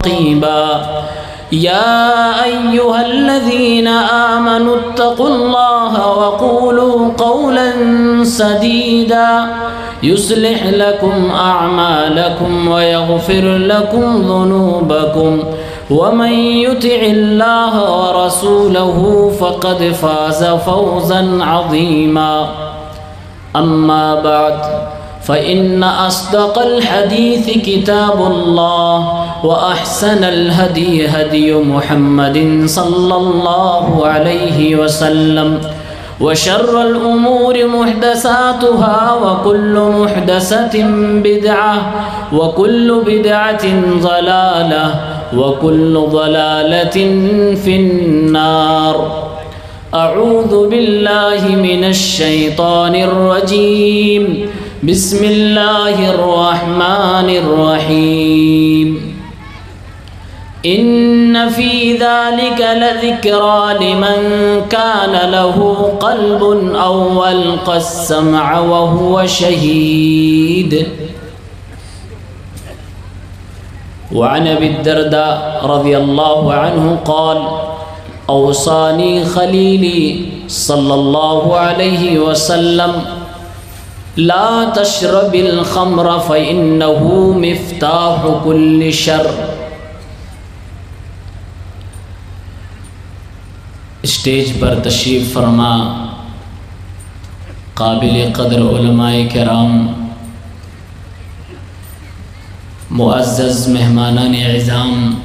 رقيبا يا أيها الذين آمنوا اتقوا الله وقولوا قولا سديدا يصلح لكم أعمالكم ويغفر لكم ذنوبكم ومن يطع الله ورسوله فقد فاز فوزا عظيما أما بعد فإن أصدق الحديث كتاب الله وأحسن الهدي هدي محمد صلى الله عليه وسلم وشر الأمور محدثاتها وكل محدثة بدعة وكل بدعة ضلالة وكل ضلالة في النار. أعوذ بالله من الشيطان الرجيم. بسم الله الرحمن الرحيم. إن في ذلك لذكرى لمن كان له قلب أو ألقى السمع وهو شهيد. وعن أبي الدرداء رضي الله عنه قال: أوصاني خليلي صلى الله عليه وسلم لا تشرب الخمر فإنه مفتاح كل شر. اسٹیج پر تشریف فرما قابل قدر علماء کرام، معزز مہمانان اعظام،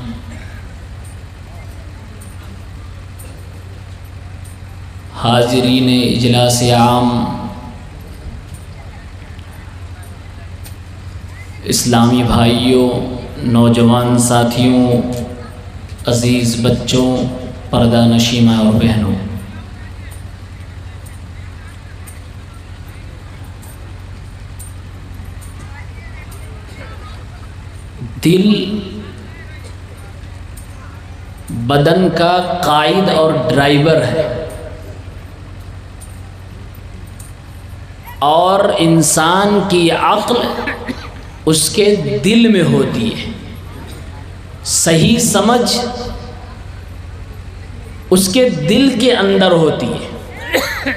حاضرین اجلاس عام، اسلامی بھائیوں، نوجوان ساتھیوں، عزیز بچوں، پردہ نشی ماں اور بہنوں، دل بدن کا قائد اور ڈرائیور ہے، اور انسان کی عقل اس کے دل میں ہوتی ہے، صحیح سمجھ اس کے دل کے اندر ہوتی ہے۔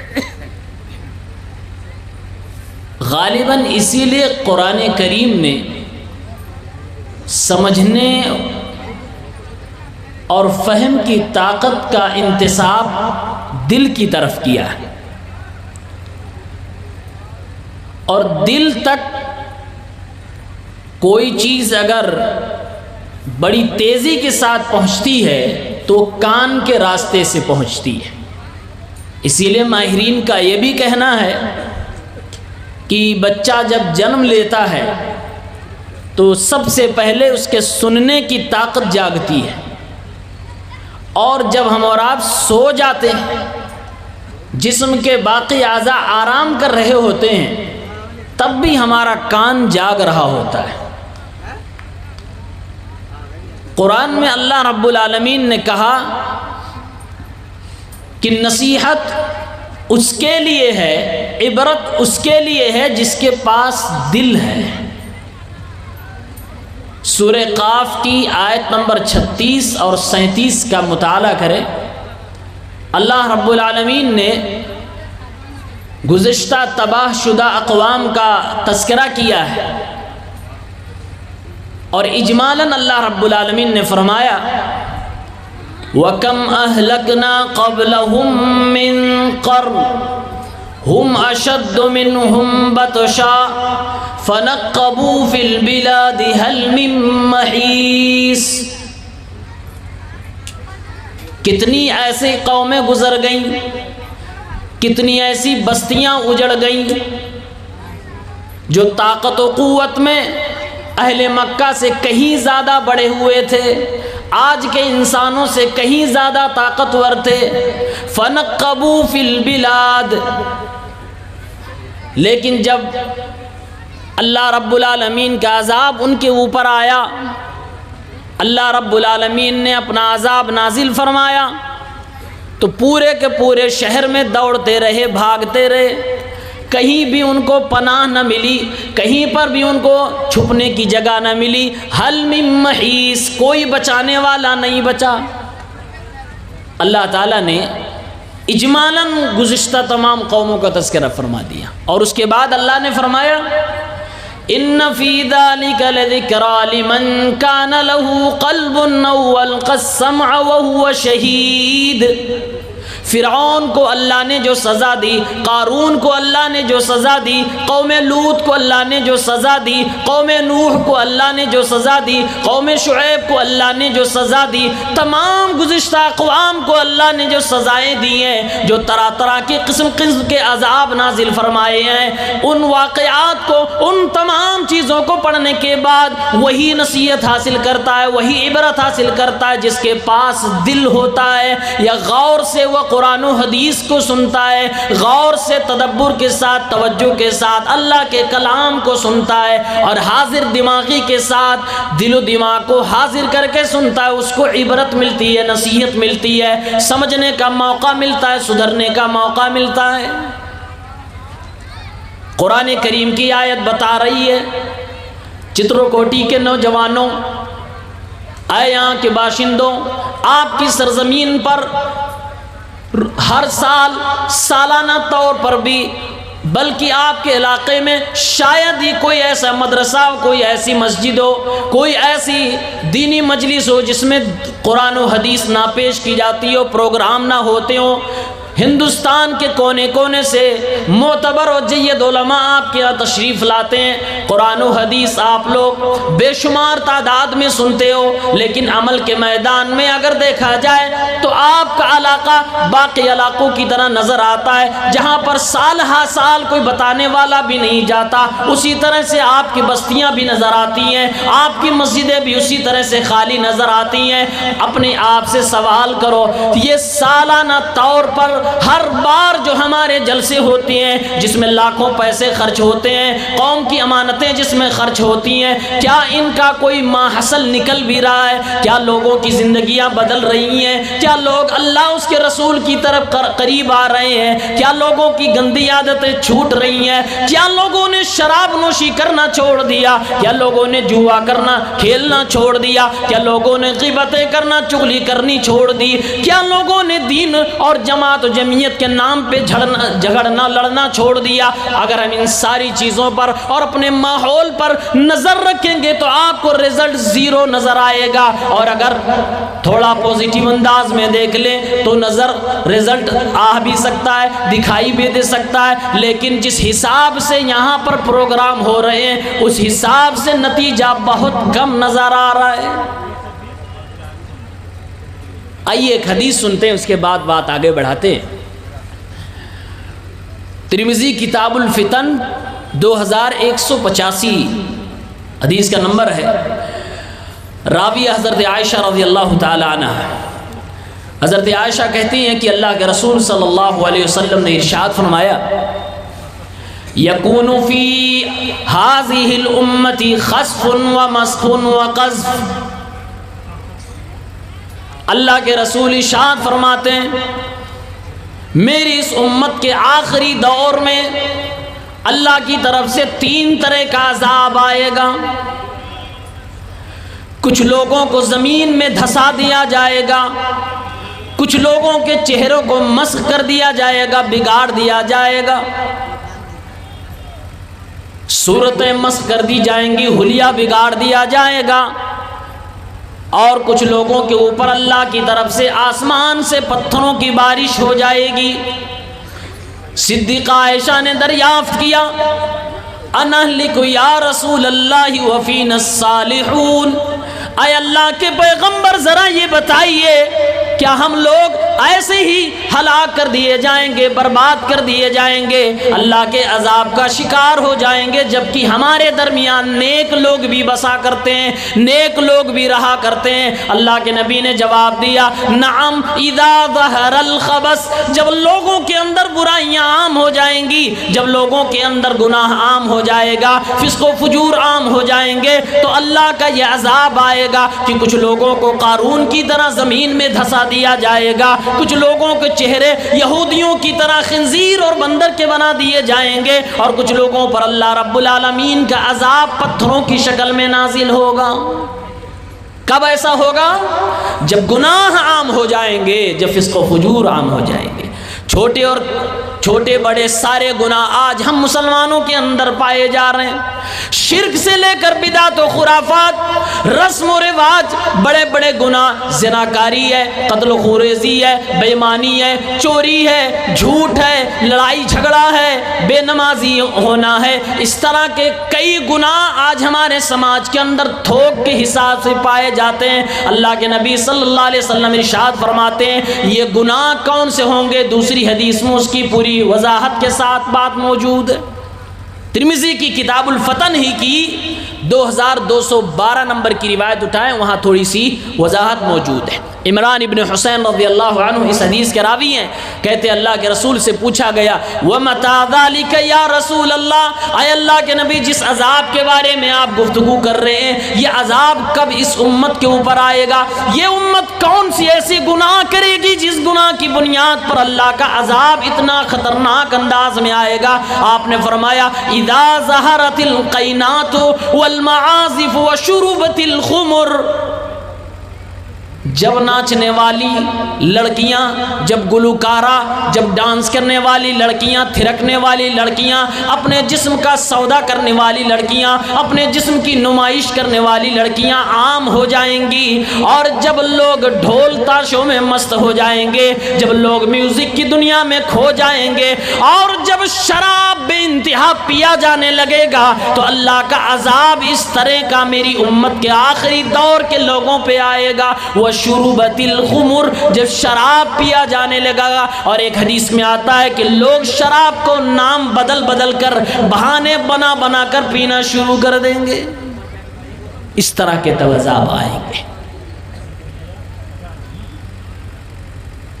غالباً اسی لیے قرآن کریم نے سمجھنے اور فہم کی طاقت کا انتساب دل کی طرف کیا ہے، اور دل تک کوئی چیز اگر بڑی تیزی کے ساتھ پہنچتی ہے تو کان کے راستے سے پہنچتی ہے۔ اسی لیے ماہرین کا یہ بھی کہنا ہے کہ بچہ جب جنم لیتا ہے تو سب سے پہلے اس کے سننے کی طاقت جاگتی ہے، اور جب ہم اور آپ سو جاتے ہیں، جسم کے باقی اعضاء آرام کر رہے ہوتے ہیں، تب بھی ہمارا کان جاگ رہا ہوتا ہے۔ قرآن میں اللہ رب العالمین نے کہا کہ نصیحت اس کے لیے ہے، عبرت اس کے لیے ہے جس کے پاس دل ہے۔ سورہ قاف کی آیت نمبر 36 اور 37 کا مطالعہ کریں۔ اللہ رب العالمین نے گزشتہ تباہ شدہ اقوام کا تذکرہ کیا ہے، اور اجمالاً اللہ رب العالمین نے فرمایا: وَكَمْ أَهْلَكْنَا قَبْلَهُمْ مِنْ قَرْنٍ هُمْ أَشَدُّ مِنْهُمْ بَطْشًا فَنَقَّبُوا فِي الْبِلَادِ هَلْ مِنْ مَحِيصٍ۔ کتنی ایسی قومیں گزر گئیں، کتنی ایسی بستیاں اجڑ گئیں جو طاقت و قوت میں اہل مکہ سے کہیں زیادہ بڑے ہوئے تھے، آج کے انسانوں سے کہیں زیادہ طاقتور تھے۔ فَنَقَّبُوا فِي الْبِلَادِ، لیکن جب اللہ رب العالمین کا عذاب ان کے اوپر آیا، اللہ رب العالمین نے اپنا عذاب نازل فرمایا، تو پورے کے پورے شہر میں دوڑتے رہے، بھاگتے رہے، کہیں بھی ان کو پناہ نہ ملی، کہیں پر بھی ان کو چھپنے کی جگہ نہ ملی۔ حل من محیص، کوئی بچانے والا نہیں بچا۔ اللہ تعالیٰ نے اجمالاً گزشتہ تمام قوموں کا تذکرہ فرما دیا، اور اس کے بعد اللہ نے فرمایا ان فی ذلک لذکریٰ لمن کان لہ قلب او القی السمع وہو شہید۔ فرعون کو اللہ نے جو سزا دی، قارون کو اللہ نے جو سزا دی، قوم لوط کو اللہ نے جو سزا دی، قوم نوح کو اللہ نے جو سزا دی، قوم شعیب کو اللہ نے جو سزا دی، تمام گزشتہ اقوام کو اللہ نے جو سزائیں دی ہیں، جو طرح طرح کے قسم قسم کے عذاب نازل فرمائے ہیں، ان واقعات کو، ان تمام چیزوں کو پڑھنے کے بعد وہی نصیحت حاصل کرتا ہے، وہی عبرت حاصل کرتا ہے جس کے پاس دل ہوتا ہے، یا غور سے وہ قرآن و حدیث کو سنتا ہے، غور سے تدبر کے ساتھ، توجہ کے ساتھ اللہ کے کلام کو سنتا ہے، اور حاضر دماغی کے ساتھ دل و دماغ کو حاضر کر کے سنتا ہے، اس کو عبرت ملتی ہے، نصیحت ملتی ہے، سمجھنے کا موقع ملتا ہے، سدھرنے کا موقع ملتا ہے۔ قرآن کریم کی آیت بتا رہی ہے چترکوٹی کے نوجوانوں، اے یہاں کے باشندوں، آپ کی سرزمین پر ہر سال سالانہ طور پر بھی، بلکہ آپ کے علاقے میں شاید ہی کوئی ایسا مدرسہ ہو، کوئی ایسی مسجد ہو، کوئی ایسی دینی مجلس ہو جس میں قرآن و حدیث نہ پیش کی جاتی ہو، پروگرام نہ ہوتے ہوں۔ ہندوستان کے کونے کونے سے معتبر و جید علماء آپ کے یہاں تشریف لاتے ہیں، قرآن و حدیث آپ لوگ بے شمار تعداد میں سنتے ہو، لیکن عمل کے میدان میں اگر دیکھا جائے تو آپ کا علاقہ باقی علاقوں کی طرح نظر آتا ہے، جہاں پر سال ہا سال کوئی بتانے والا بھی نہیں جاتا، اسی طرح سے آپ کی بستیاں بھی نظر آتی ہیں، آپ کی مسجدیں بھی اسی طرح سے خالی نظر آتی ہیں۔ اپنے آپ سے سوال کرو، یہ سالانہ طور پر ہر بار جو ہمارے جلسے ہوتے ہیں جس میں لاکھوں پیسے خرچ ہوتے ہیں، قوم کی امانتیں جس میں خرچ ہوتی ہیں، کیا ان کا کوئی ماحصل نکل بھی رہا ہے؟ کیا لوگوں کی زندگیاں بدل رہی ہیں؟ کیا لوگ اللہ اس کے رسول کی طرف قریب آ رہے ہیں؟ کیا لوگوں کی گندی عادتیں چھوٹ رہی ہیں؟ کیا لوگوں نے شراب نوشی کرنا چھوڑ دیا؟ کیا لوگوں نے جوا کرنا کھیلنا چھوڑ دیا؟ کیا لوگوں نے غیبتیں کرنا چغلی کرنی چھوڑ دی؟ کیا لوگوں نے دین اور جماعت و جمعیت کے نام پہ جھگڑنا لڑنا چھوڑ دیا؟ اگر ہم ان ساری چیزوں پر اور اپنے ماحول پر نظر رکھیں گے تو آپ کو رزلٹ زیرو نظر آئے گا، اور اگر تھوڑا پوزیٹیو انداز میں دیکھ لیں تو رزلٹ آ بھی سکتا ہے، دکھائی بھی دے سکتا ہے، لیکن جس حساب سے یہاں پر پروگرام ہو رہے ہیں اس حساب سے نتیجہ بہت کم نظر آ رہا ہے۔ آئیے ایک حدیث سنتے ہیں، اس کے بعد بات آگے بڑھاتے ہیں۔ ترمذی کتاب الفتن 2185 حدیث کا نمبر ہے، راوی حضرت عائشہ رضی اللہ تعالی عنہ۔ حضرت عائشہ کہتی ہیں کہ اللہ کے رسول صلی اللہ علیہ وسلم نے ارشاد فرمایا، یکون فی ہذہ الامۃ خسف ومسخ وقذف۔ اللہ کے رسول ارشاد فرماتے ہیں میری اس امت کے آخری دور میں اللہ کی طرف سے 3 طرح کا عذاب آئے گا۔ کچھ لوگوں کو زمین میں دھسا دیا جائے گا، کچھ لوگوں کے چہروں کو مسخ کر دیا جائے گا، بگاڑ دیا جائے گا، صورتیں مسخ کر دی جائیں گی، حلیہ بگاڑ دیا جائے گا، اور کچھ لوگوں کے اوپر اللہ کی طرف سے آسمان سے پتھروں کی بارش ہو جائے گی۔ صدیقہ عائشہ نے دریافت کیا، انہلک یا رسول اللہ وفینا الصالحون، اے اللہ کے پیغمبر ذرا یہ بتائیے کیا ہم لوگ ایسے ہی ہلاک کر دیے جائیں گے، برباد کر دیے جائیں گے، اللہ کے عذاب کا شکار ہو جائیں گے، جبکہ ہمارے درمیان نیک لوگ بھی بسا کرتے ہیں، نیک لوگ بھی رہا کرتے ہیں؟ اللہ کے نبی نے جواب دیا، نعم اذا ظہر الخبث، جب لوگوں کے اندر برائیاں عام ہو جائیں گی، جب لوگوں کے اندر گناہ عام ہو جائے گا، فسق و فجور عام ہو جائیں گے، تو اللہ کا یہ عذاب آئے گا کہ کچھ لوگوں کو قارون کی طرح زمین میں دھسا دیا جائے گا، کچھ لوگوں کے چہرے یہودیوں کی طرح خنزیر اور بندر کے بنا دیے جائیں گے، اور کچھ لوگوں پر اللہ رب العالمین کا عذاب پتھروں کی شکل میں نازل ہوگا۔ کب ایسا ہوگا؟ جب گناہ عام ہو جائیں گے، جب فسق و فجور عام ہو جائیں گے۔ چھوٹے بڑے سارے گناہ آج ہم مسلمانوں کے اندر پائے جا رہے ہیں، شرک سے لے کر بدعت و خرافات، رسم و رواج، بڑے بڑے گناہ، زناکاری ہے، قتل و خوریزی ہے، بے ایمانی ہے، چوری ہے، جھوٹ ہے، لڑائی جھگڑا ہے، بے نمازی ہونا ہے، اس طرح کے کئی گناہ آج ہمارے سماج کے اندر تھوک کے حساب سے پائے جاتے ہیں۔ اللہ کے نبی صلی اللہ علیہ وسلم ارشاد فرماتے ہیں یہ گناہ کون سے ہوں گے؟ دوسری حدیث میں اس کی پوری وضاحت کے ساتھ بات موجود ہے۔ ترمذی کی کتاب الفتن ہی کی 2212 نمبر کی روایت اٹھائیں، وہاں تھوڑی سی وضاحت موجود ہے۔ عمران ابن حسین رضی اللہ عنہ اس حدیث کے راوی ہیں، کہتے ہیں اللہ کے رسول سے پوچھا گیا وَمَتَى ذَلِكَ یا رسول اللہ، اے اللہ کے نبی جس عذاب کے بارے میں آپ گفتگو کر رہے ہیں یہ عذاب کب اس امت کے اوپر آئے گا؟ یہ امت کون سی ایسی گناہ کرے گی جس گناہ کی بنیاد پر اللہ کا عذاب اتنا خطرناک انداز میں آئے گا؟ آپ نے فرمایا اذا ظہرت القینات والمعازف وشربت الخمر، جب ناچنے والی لڑکیاں، جب گلوکارہ، جب ڈانس کرنے والی لڑکیاں، تھرکنے والی لڑکیاں، اپنے جسم کا سودا کرنے والی لڑکیاں، اپنے جسم کی نمائش کرنے والی لڑکیاں عام ہو جائیں گی، اور جب لوگ ڈھول تاشوں میں مست ہو جائیں گے، جب لوگ میوزک کی دنیا میں کھو جائیں گے، اور جب شراب بے انتہا پیا جانے لگے گا تو اللہ کا عذاب اس طرح کا میری امت کے آخری دور کے لوگوں پہ آئے گا۔ وَشُرُبَتِ الْخُمُرِ، جب شراب پیا جانے لگا گا، اور ایک حدیث میں آتا ہے کہ لوگ شراب کو نام بدل بدل کر، بہانے بنا بنا کر پینا شروع کر دیں گے، اس طرح کے عذاب آئیں گے۔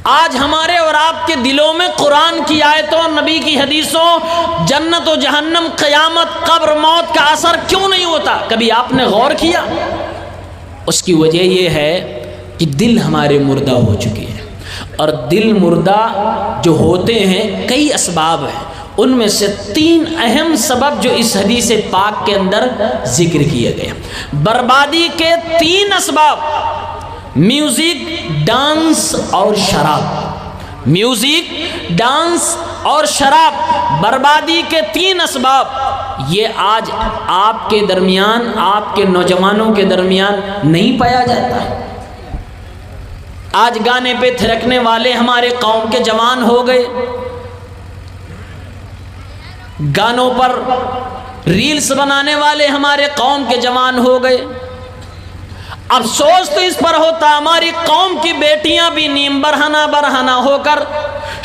آج ہمارے اور آپ کے دلوں میں قرآن کی آیتوں، نبی کی حدیثوں، جنت و جہنم، قیامت، قبر، موت کا اثر کیوں نہیں ہوتا؟ کبھی آپ نے غور کیا؟ اس کی وجہ یہ ہے کہ دل ہمارے مردہ ہو چکے ہیں، اور دل مردہ جو ہوتے ہیں کئی اسباب ہیں، ان میں سے 3 اہم سبب جو اس حدیث پاک کے اندر ذکر کیے گئے۔ بربادی کے 3 اسباب: میوزک، ڈانس اور شراب۔ میوزک، ڈانس اور شراب، بربادی کے 3 اسباب، یہ آج آپ کے درمیان، آپ کے نوجوانوں کے درمیان نہیں پایا جاتا۔ آج گانے پہ تھرکنے والے ہمارے قوم کے جوان ہو گئے، گانوں پر ریلز بنانے والے ہمارے قوم کے جوان ہو گئے۔ افسوس تو اس پر ہوتا ہماری قوم کی بیٹیاں بھی نیم برہنہ ہو کر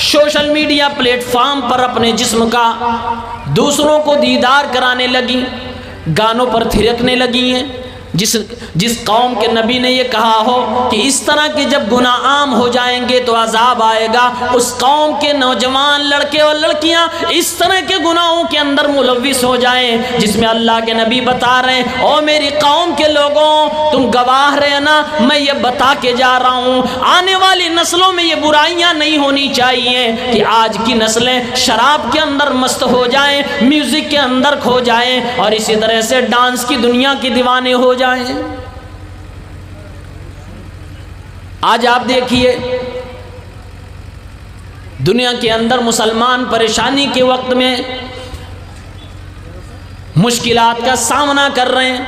سوشل میڈیا پلیٹ فارم پر اپنے جسم کا دوسروں کو دیدار کرانے لگی، گانوں پر تھرکنے لگی ہیں۔ جس قوم کے نبی نے یہ کہا ہو کہ اس طرح کے جب گناہ عام ہو جائیں گے تو عذاب آئے گا، اس قوم کے نوجوان لڑکے اور لڑکیاں اس طرح کے گناہوں کے اندر ملوث ہو جائیں جس میں اللہ کے نبی بتا رہے ہیں او میری قوم کے لوگوں تم گواہ رہنا، میں یہ بتا کے جا رہا ہوں آنے والی نسلوں میں یہ برائیاں نہیں ہونی چاہیے کہ آج کی نسلیں شراب کے اندر مست ہو جائیں، میوزک کے اندر کھو جائیں، اور اسی طرح سے ڈانس کی دنیا کی دیوانے ہو جائیں۔ آج آپ دیکھیے دنیا کے اندر مسلمان پریشانی کے وقت میں مشکلات کا سامنا کر رہے ہیں،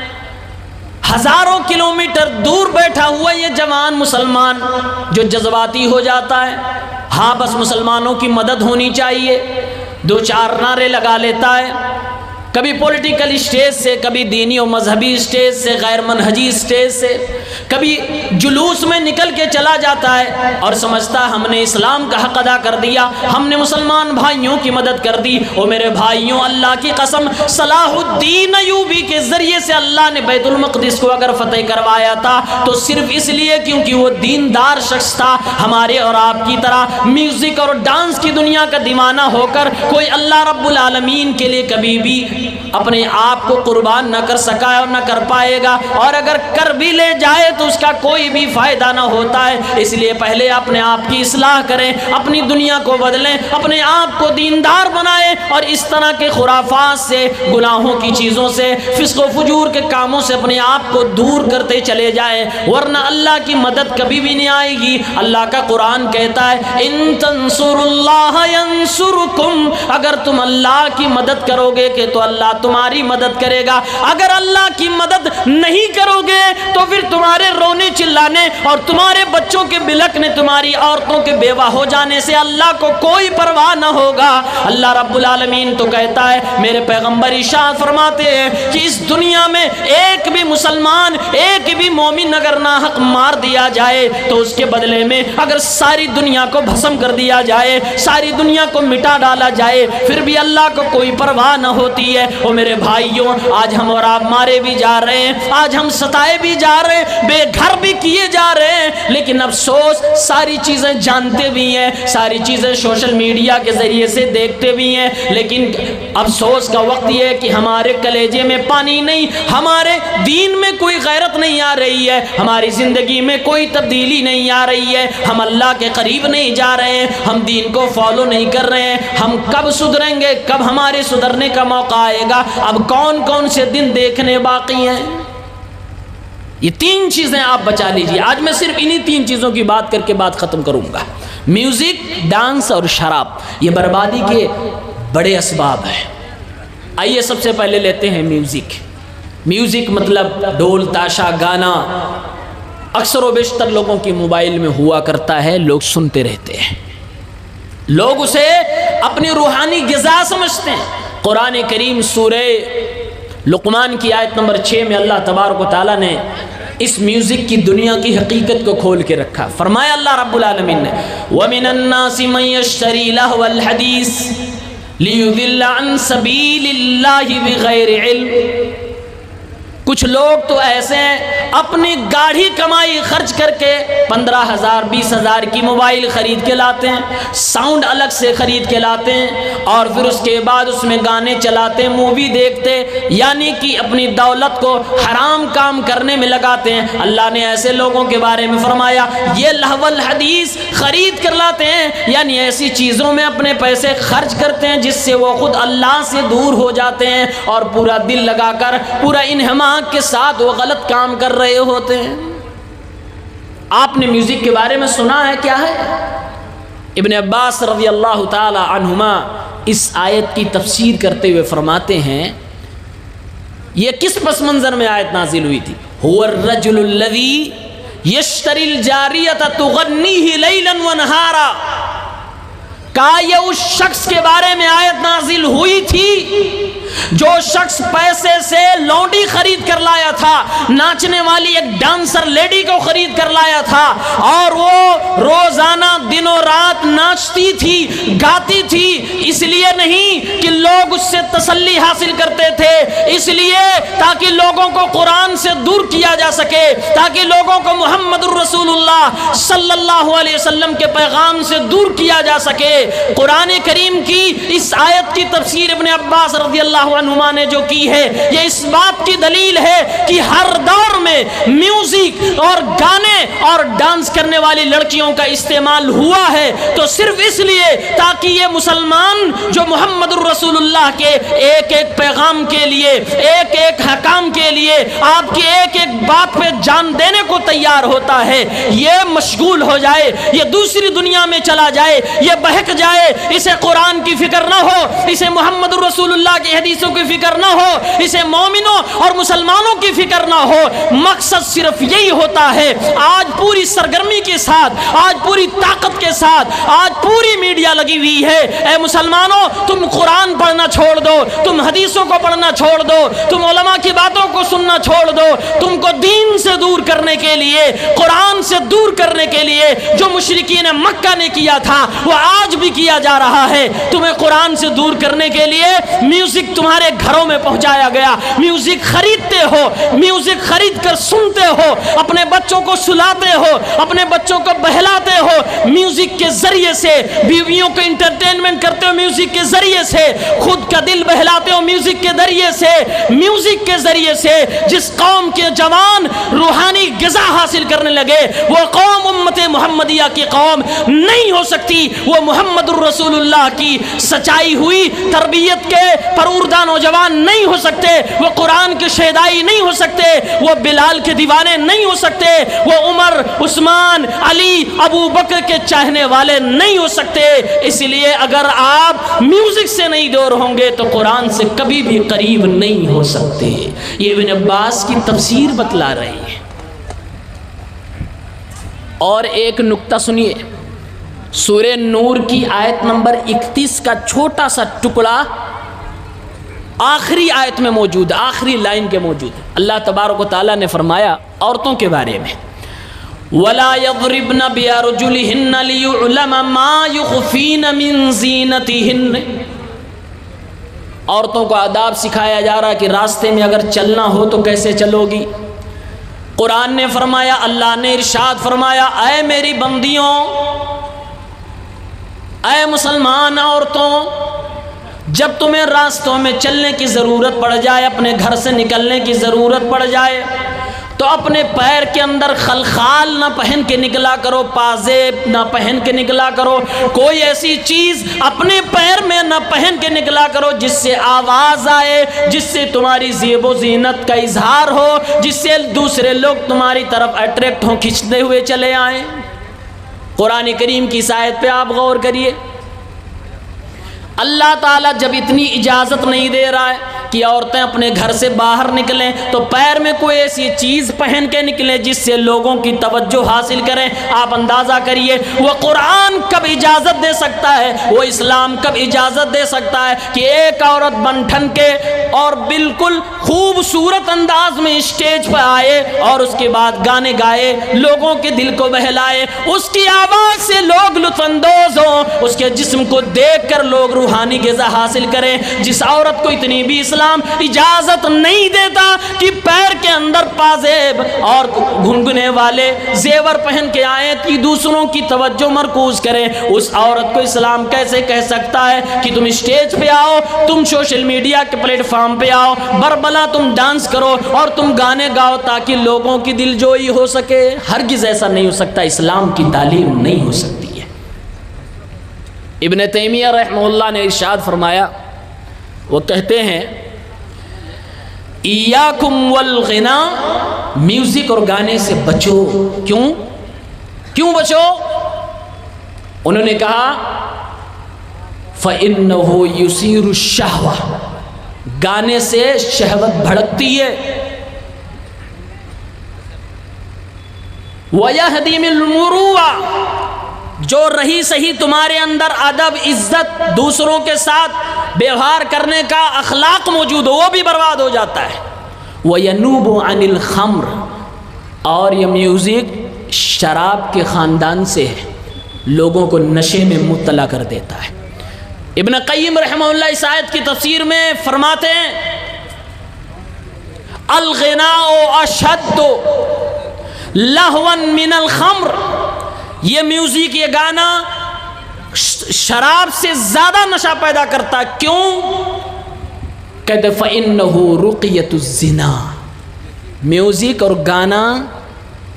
ہزاروں کلومیٹر دور بیٹھا ہوا یہ جوان مسلمان جو جذباتی ہو جاتا ہے، ہاں بس مسلمانوں کی مدد ہونی چاہیے، 2-4 نعرے لگا لیتا ہے، کبھی پولیٹیکل اسٹیج سے، کبھی دینی و مذہبی اسٹیج سے، غیر منہجی اسٹیج سے، کبھی جلوس میں نکل کے چلا جاتا ہے اور سمجھتا ہے ہم نے اسلام کا حق ادا کر دیا، ہم نے مسلمان بھائیوں کی مدد کر دی۔ او میرے بھائیوں، اللہ کی قسم صلاح الدین ایوبی کے ذریعے سے اللہ نے بیت المقدس کو اگر فتح کروایا تھا تو صرف اس لیے کیونکہ وہ دیندار شخص تھا۔ ہمارے اور آپ کی طرح میوزک اور ڈانس کی دنیا کا دیوانہ ہو کر کوئی اللہ رب العالمین کے لیے کبھی بھی اپنے آپ کو قربان نہ کر سکا اور نہ کر پائے گا، اور اگر کر بھی لے جائے تو اس کا کوئی بھی فائدہ نہ ہوتا ہے۔ اس لیے پہلے اپنے آپ کی اصلاح کریں، اپنی دنیا کو بدلیں، اپنے آپ کو دیندار بنائیں، اور اس طرح کے خرافات سے، گناہوں کی چیزوں سے، فسق و فجور کے کاموں سے اپنے آپ کو دور کرتے چلے جائیں، ورنہ اللہ کی مدد کبھی بھی نہیں آئے گی۔ اللہ کا قرآن کہتا ہے ان تنصروا اللہ ینصرکم، اگر تم اللہ کی مدد کرو گے کہ تو اللہ تمہاری مدد کرے گا، اگر اللہ کی مدد نہیں کرو گے تو پھر تمہارے رونے چلانے اور تمہارے بچوں کے بلکنے، تمہاری عورتوں کے بیوہ ہو جانے سے اللہ کو کوئی پرواہ نہ ہوگا۔ اللہ رب العالمین تو کہتا ہے، میرے پیغمبر ارشاد فرماتے ہیں کہ اس دنیا میں ایک بھی مسلمان، ایک بھی مومن اگر ناحق مار دیا جائے تو اس کے بدلے میں اگر ساری دنیا کو بھسم کر دیا جائے، ساری دنیا کو مٹا ڈالا جائے، پھر بھی اللہ کو کوئی پرواہ نہ ہوتی ہے۔ اور میرے بھائیوں، آج ہم اور آپ مارے بھی جا رہے ہیں، آج ہم ستائے بھی جا رہے ہیں، بے گھر بھی کیے جا رہے ہیں، لیکن افسوس ساری چیزیں جانتے بھی ہیں، ساری چیزیں سوشل میڈیا کے ذریعے سے دیکھتے بھی ہیں، لیکن افسوس کا وقت یہ ہے کہ ہمارے کلیجے میں پانی نہیں، ہمارے دین میں کوئی غیرت نہیں آ رہی ہے، ہماری زندگی میں کوئی تبدیلی نہیں آ رہی ہے، ہم اللہ کے قریب نہیں جا رہے ہیں، ہم دین کو فالو نہیں کر رہے ہیں۔ ہم کب سدھریں گے؟ کب ہمارے سدھرنے کا موقع آئے گا؟ اب کون کون سے دن دیکھنے باقی ہیں؟ یہ تین چیزیں آپ بچا لیجئے۔ آج میں صرف انہی تین چیزوں کی بات کر کے بات ختم کروں گا۔ میوزک، ڈانس اور شراب، یہ بربادی کے بڑے اسباب ہیں۔ آئیے سب سے پہلے لیتے ہیں میوزک۔ میوزک مطلب ڈھول، تاشا، گانا اکثر و بیشتر لوگوں کی موبائل میں ہوا کرتا ہے، لوگ سنتے رہتے ہیں، لوگ اسے اپنی روحانی غذا سمجھتے ہیں۔ قرآن کریم سورہ لقمان کی آیت نمبر 6 میں اللہ تبارک و تعالیٰ نے اس میوزک کی دنیا کی حقیقت کو کھول کے رکھا۔ فرمایا اللہ رب العالمین نے وَمِنَ النَّاسِ مَن يَشْتَرِي لَهْوَ الْحَدِيثِ لِيُضِلَّ عَن سَبِيلِ اللَّهِ بِغَيْرِ عِلْمٍ۔ کچھ لوگ تو ایسے ہیں اپنی گاڑھی کمائی خرچ کر کے 15,000 20,000 کی موبائل خرید کے لاتے ہیں، ساؤنڈ الگ سے خرید کے لاتے ہیں، اور پھر اس کے بعد اس میں گانے چلاتے ہیں، مووی دیکھتے، یعنی کہ اپنی دولت کو حرام کام کرنے میں لگاتے ہیں۔ اللہ نے ایسے لوگوں کے بارے میں فرمایا یہ لہو الحدیث خرید کر لاتے ہیں، یعنی ایسی چیزوں میں اپنے پیسے خرچ کرتے ہیں جس سے وہ خود اللہ سے دور ہو جاتے ہیں، اور پورا دل لگا کر، پورا انہماک کے ساتھ وہ غلط کام کر رہے ہوتے ہیں۔ آپ نے میوزک کے بارے میں سنا ہے کیا ہے؟ ابن عباس رضی اللہ تعالی عنہما اس آیت کی تفسیر کرتے ہوئے فرماتے ہیں یہ کس پس منظر میں آیت نازل ہوئی تھی؟ هو الرجل الذي يشتري الجاریۃ تغنیہ لیلا ونہارا، کہا یہ اس شخص کے بارے میں آیت نازل ہوئی تھی جو شخص پیسے سے لونڈی خرید کر لایا تھا، ناچنے والی ایک ڈانسر لیڈی کو خرید کر لایا تھا، اور وہ روزانہ دن و رات ناچتی تھی، گاتی تھی، اس لیے نہیں کہ لوگ اس سے تسلی حاصل کرتے تھے، اس لیے تاکہ لوگوں کو قرآن سے دور کیا جا سکے، تاکہ لوگوں کو محمد الرسول اللہ صلی اللہ علیہ وسلم کے پیغام سے دور کیا جا سکے۔ قرآن کریم کی اس آیت کی تفسیر ابن عباس رضی اللہ عنہما نے جو کی ہے، یہ اس بات کی دلیل ہے کہ ہر دور میں میوزک اور گانے اور ڈانس کرنے والی لڑکیوں کا استعمال ہوا ہے، تو صرف اس لیے تاکہ یہ مسلمان جو محمد الرسول اللہ کے ایک ایک پیغام کے لیے، ایک ایک حکام کے لیے، آپ کی ایک ایک بات پہ جان دینے کو تیار ہوتا ہے، یہ مشغول ہو جائے، یہ دوسری دنیا میں چلا جائے، یہ بہک جائے، اسے قرآن کی فکر نہ ہو، اسے محمد الرسول اللہ کی حدیثوں کی فکر نہ ہو، اسے مومنوں اور مسلمانوں کی فکر نہ ہو، مقصد صرف یہی ہوتا ہے۔ آج پوری سرگرمی کے ساتھ، آج پوری طاقت کے ساتھ، آج پوری میڈیا لگی ہوئی ہے، اے مسلمانوں تم قرآن پڑھنا چھوڑ دو، تم حدیثوں کو پڑھنا چھوڑ دو، تم علماء کی باتوں کو سننا چھوڑ دو، تم کو دین سے دور کرنے کے لیے، قرآن سے دور کرنے کے لیے جو مشرکین مکہ نے کیا تھا وہ آج بھی کیا جا رہا ہے۔ تمہیں قرآن سے دور کرنے کے لیے میوزک تمہارے گھروں میں پہنچایا گیا، میوزک خریدتے ہو، میوزک خرید کر سنتے ہو، اپنے بچوں کو سلاتے ہو، اپنے بچوں کو بہلاتے ہو میوزک کے ذریعے سے، بیویوں کو انٹرٹینمنٹ کرتے ہو میوزک کے ذریعے سے، خود کا دل بہلاتے ہو میوزک کے ذریعے سے، میوزک کے ذریعے سے جس قوم کے جوان روحانی غذا حاصل کرنے لگے وہ قوم امت محمدیہ کی قوم نہیں ہو سکتی، وہ محمد الرسول اللہ کی سچائی ہوئی تربیت کے پروردا نوجوان نہیں ہو سکتے، وہ قرآن کے شہدائی نہیں ہو سکتے، وہ بلال کے دیوانے نہیں ہو سکتے، وہ عمر، عثمان، علی، ابو بکر کے چاہنے والے نہیں ہو سکتے۔ اس لیے اگر آپ میوزک سے نہیں دور ہوں گے تو قرآن سے کبھی بھی قریب نہیں ہو سکتے۔ یہ ابن عباس کی تفسیر بتلا رہی ہے۔ اور ایک نکتہ سنیے، سورہ نور کی آیت نمبر 31 کا چھوٹا سا ٹکڑا آخری آیت میں موجود، آخری لائن کے موجود۔ اللہ تبارک و تعالیٰ نے فرمایا عورتوں کے بارے میں، وَلَا يَضْرِبْنَ بِأَرْجُلِهِنَّ لِيُعْلَمَ مَا يُخْفِينَ مِن زِينَتِهِنَّ۔ عورتوں کو آداب سکھایا جا رہا کہ راستے میں اگر چلنا ہو تو کیسے چلو گی۔ قرآن نے فرمایا، اللہ نے ارشاد فرمایا، اے میری بندیوں، اے مسلمان عورتوں، جب تمہیں راستوں میں چلنے کی ضرورت پڑ جائے، اپنے گھر سے نکلنے کی ضرورت پڑ جائے تو اپنے پیر کے اندر خلخال نہ پہن کے نکلا کرو، پازیب نہ پہن کے نکلا کرو، کوئی ایسی چیز اپنے پیر میں نہ پہن کے نکلا کرو جس سے آواز آئے، جس سے تمہاری زیب و زینت کا اظہار ہو، جس سے دوسرے لوگ تمہاری طرف اٹریکٹ ہوں، کھنچتے ہوئے چلے آئیں۔ قرآن کریم کی اس آیت پہ آپ غور کریے، اللہ تعالیٰ جب اتنی اجازت نہیں دے رہا ہے کہ عورتیں اپنے گھر سے باہر نکلیں تو پیر میں کوئی ایسی چیز پہن کے نکلیں جس سے لوگوں کی توجہ حاصل کریں۔ آپ اندازہ کریے وہ قرآن کب اجازت دے سکتا ہے، وہ اسلام کب اجازت دے سکتا ہے کہ ایک عورت بن ٹھن کے اور بالکل خوبصورت انداز میں اسٹیج پہ آئے اور اس کے بعد گانے گائے، لوگوں کے دل کو بہلائے، اس کی آواز سے لوگ لطف اندوز ہوں، اس کے جسم کو دیکھ کر لوگ روحانی غذا حاصل کریں۔ جس عورت کو اتنی بھی اسلام اجازت نہیں دیتا کہ پیر کے اندر پازیب اور گھنگھنے والے زیور پہن کے آئیں کہ دوسروں کی توجہ مرکوز کریں، اس عورت کو اسلام کیسے کہہ سکتا ہے کہ تم اسٹیج پہ آؤ، تم سوشل میڈیا کے پلیٹ فارم پہ آؤ، بربلا تم ڈانس کرو اور تم گانے گاؤ تاکہ لوگوں کی دل جوئی ہو سکے؟ ہرگز ایسا نہیں ہو سکتا، اسلام کی تعلیم نہیں ہو سکتی ہے۔ ابن تیمیہ رحمہ اللہ نے ارشاد فرمایا، وہ کہتے ہیں ایاکم والغنا، میوزک اور گانے سے بچو۔ کیوں بچو؟ انہوں نے کہا فَإِنَّهُ يُثِيرُ الشَّهْوَةَ، گانے سے شہوت بھڑکتی ہے، وَيَهْدِمِ الْمُرُوَّةَ، جو رہی سہی تمہارے اندر ادب، عزت، دوسروں کے ساتھ ویوہار کرنے کا اخلاق موجود ہو وہ بھی برباد ہو جاتا ہے۔ وَيَنُوبُ عَنِ الْخَمْرِ، اور یہ میوزک شراب کے خاندان سے ہے، لوگوں کو نشے میں مبتلا کر دیتا ہے۔ ابن قیم رحمہ اللہ اس آیت کی تفسیر میں فرماتے ہیں الغناء اشد لہوا من الخمر، یہ میوزک، یہ گانا شراب سے زیادہ نشہ پیدا کرتا ہے۔ کیوں؟ کہتے فَإِنَّهُ رُقْيَةُ الزِّنَا، میوزک اور گانا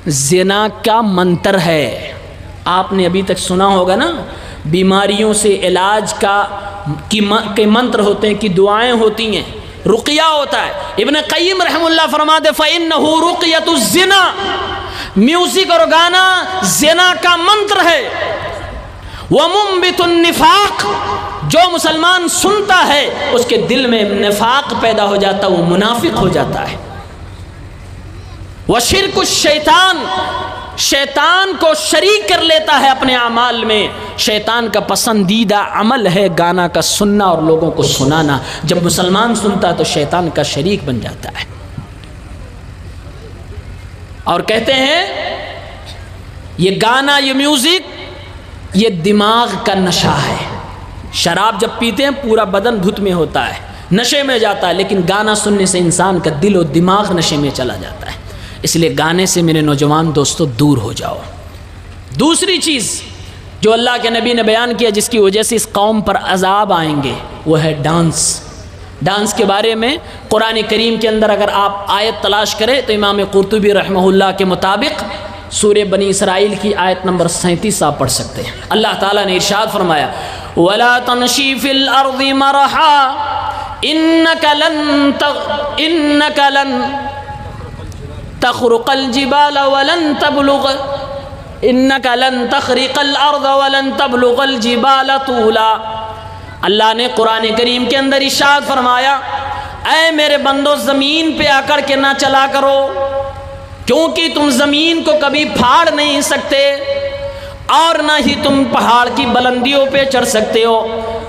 زنا کا منتر ہے۔ آپ نے ابھی تک سنا ہوگا نا، بیماریوں سے علاج کے منتر ہوتے ہیں، کہ دعائیں ہوتی ہیں، رقیہ ہوتا ہے۔ ابن قیم رحم اللہ فرماتے فَإِنَّهُ رُقْيَةُ الزِّنَا، میوزک اور گانا زنا کا منتر ہے۔ وَمُنبِتُ النِّفَاقِ، جو مسلمان سنتا ہے اس کے دل میں نفاق پیدا ہو جاتا ہے، وہ منافق ہو جاتا ہے۔ وَشِرْكُ الشَّيْطَانِ، شیطان کو شریک کر لیتا ہے اپنے اعمال میں۔ شیطان کا پسندیدہ عمل ہے گانا کا سننا اور لوگوں کو سنانا۔ جب مسلمان سنتا تو شیطان کا شریک بن جاتا ہے۔ اور کہتے ہیں یہ گانا، یہ میوزک، یہ دماغ کا نشہ ہے۔ شراب جب پیتے ہیں پورا بدن دھت میں ہوتا ہے، نشے میں جاتا ہے، لیکن گانا سننے سے انسان کا دل و دماغ نشے میں چلا جاتا ہے۔ اس لیے گانے سے میرے نوجوان دوستو دور ہو جاؤ۔ دوسری چیز جو اللہ کے نبی نے بیان کیا جس کی وجہ سے اس قوم پر عذاب آئیں گے وہ ہے ڈانس۔ ڈانس کے بارے میں قرآن کریم کے اندر اگر آپ آیت تلاش کریں تو امام قرطبی رحمہ اللہ کے مطابق سورہ بنی اسرائیل کی آیت نمبر 37 آپ پڑھ سکتے ہیں۔ اللہ تعالیٰ نے ارشاد فرمایا وَلَا تَمْشِي فِي الْأَرْضِ مَرَحًا إِنَّكَ لَن تَخْرِقَ الْجِبَالَ وَلَن تَبْلُغَ إِنَّكَ لَن تَخْرِقَ الْأَرْضَ وَلَن تَبْلُغَ الْجِبَالَ طُولًا۔ اللہ نے قرآن کریم کے اندر ارشاد فرمایا اے میرے بندو زمین پہ آ کر کے نہ چلا کرو، کیونکہ تم زمین کو کبھی پھاڑ نہیں سکتے اور نہ ہی تم پہاڑ کی بلندیوں پہ چڑھ سکتے ہو۔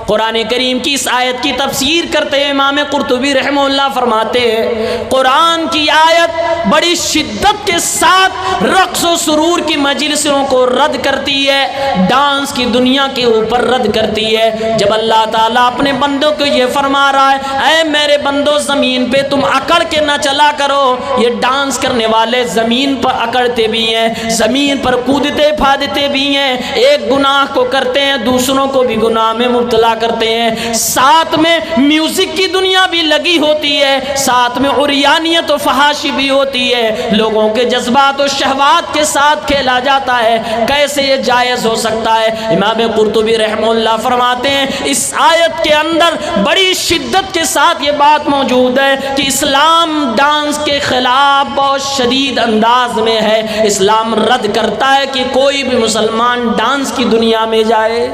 قرآن کریم کی اس آیت کی تفسیر کرتے ہیں امام قرطبی رحمہ اللہ فرماتے ہیں قرآن کی آیت بڑی شدت کے ساتھ رقص و سرور کی مجلسوں کو رد کرتی ہے، ڈانس کی دنیا کے اوپر رد کرتی ہے۔ جب اللہ تعالیٰ اپنے بندوں کو یہ فرما رہا ہے اے میرے بندوں زمین پہ تم اکڑ کے نہ چلا کرو، یہ ڈانس کرنے والے زمین پر اکڑتے بھی ہیں، زمین پر کودتے پھادتے بھی ہیں، ایک گناہ کو کرتے ہیں دوسروں کو بھی گناہ میں مبتلا کرتے ہیں، ساتھ میں میوزک کی دنیا بھی لگی ہوتی ہے، ساتھ میں عریانیت و فحاشی بھی ہوتی ہے، لوگوں کے جذبات و شہوات کے ساتھ کھیلا جاتا ہے، کیسے یہ جائز ہو سکتا ہے؟ امام قرطبی رحمہ اللہ فرماتے ہیں اس آیت کے اندر بڑی شدت کے ساتھ یہ بات موجود ہے کہ اسلام ڈانس کے خلاف بہت شدید انداز میں ہے، اسلام رد کرتا ہے کہ کوئی بھی مسلمان ڈانس کی دنیا میں جائے۔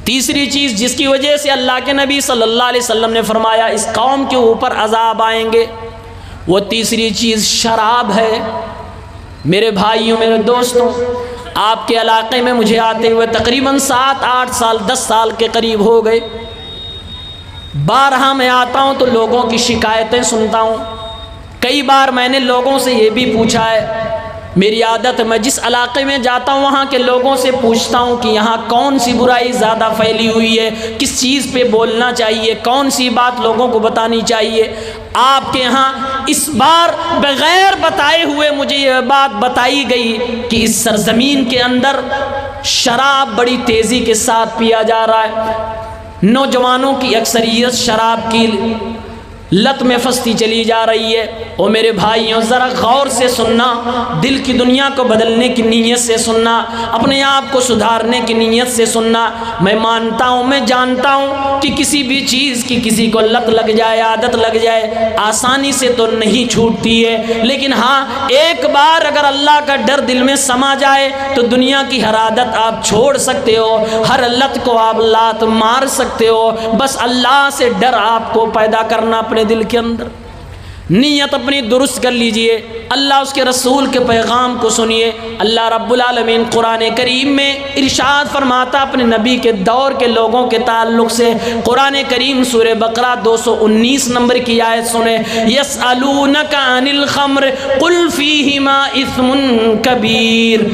تیسری چیز جس کی وجہ سے اللہ کے نبی صلی اللہ علیہ وسلم نے فرمایا اس قوم کے اوپر عذاب آئیں گے، وہ تیسری چیز شراب ہے۔ میرے بھائیوں میرے دوستوں، آپ کے علاقے میں مجھے آتے ہوئے تقریباً 7-8 سال 10 سال کے قریب ہو گئے، بارہا میں آتا ہوں تو لوگوں کی شکایتیں سنتا ہوں، کئی بار میں نے لوگوں سے یہ بھی پوچھا ہے، میری عادت ہے میں جس علاقے میں جاتا ہوں وہاں کے لوگوں سے پوچھتا ہوں کہ یہاں کون سی برائی زیادہ پھیلی ہوئی ہے، کس چیز پہ بولنا چاہیے، کون سی بات لوگوں کو بتانی چاہیے۔ آپ کے یہاں اس بار بغیر بتائے ہوئے مجھے یہ بات بتائی گئی کہ اس سرزمین کے اندر شراب بڑی تیزی کے ساتھ پیا جا رہا ہے، نوجوانوں کی اکثریت شراب کی لت میں پھنستی چلی جا رہی ہے۔ اور میرے بھائیوں ذرا غور سے سننا، دل کی دنیا کو بدلنے کی نیت سے سننا، اپنے آپ کو سدھارنے کی نیت سے سننا۔ میں مانتا ہوں میں جانتا ہوں کہ کسی بھی چیز کی کسی کو لت لگ جائے عادت لگ جائے آسانی سے تو نہیں چھوٹتی ہے، لیکن ہاں ایک بار اگر اللہ کا ڈر دل میں سما جائے تو دنیا کی ہر عادت آپ چھوڑ سکتے ہو، ہر لت کو آپ لات مار سکتے ہو، بس اللہ سے ڈر آپ کو پیدا کرنا اپنے دل کے اندر۔ نیت اپنی درست کر لیجئے، اللہ اس کے رسول کے پیغام کو سنیے۔ اللہ رب العالمین قرآن کریم میں ارشاد فرماتا اپنے نبی کے دور کے لوگوں کے تعلق سے، قرآن کریم سورہ بقرہ 219 نمبر کی آیت سنیں، یسألونک عن الخمر قل فیہما اثم کبیر،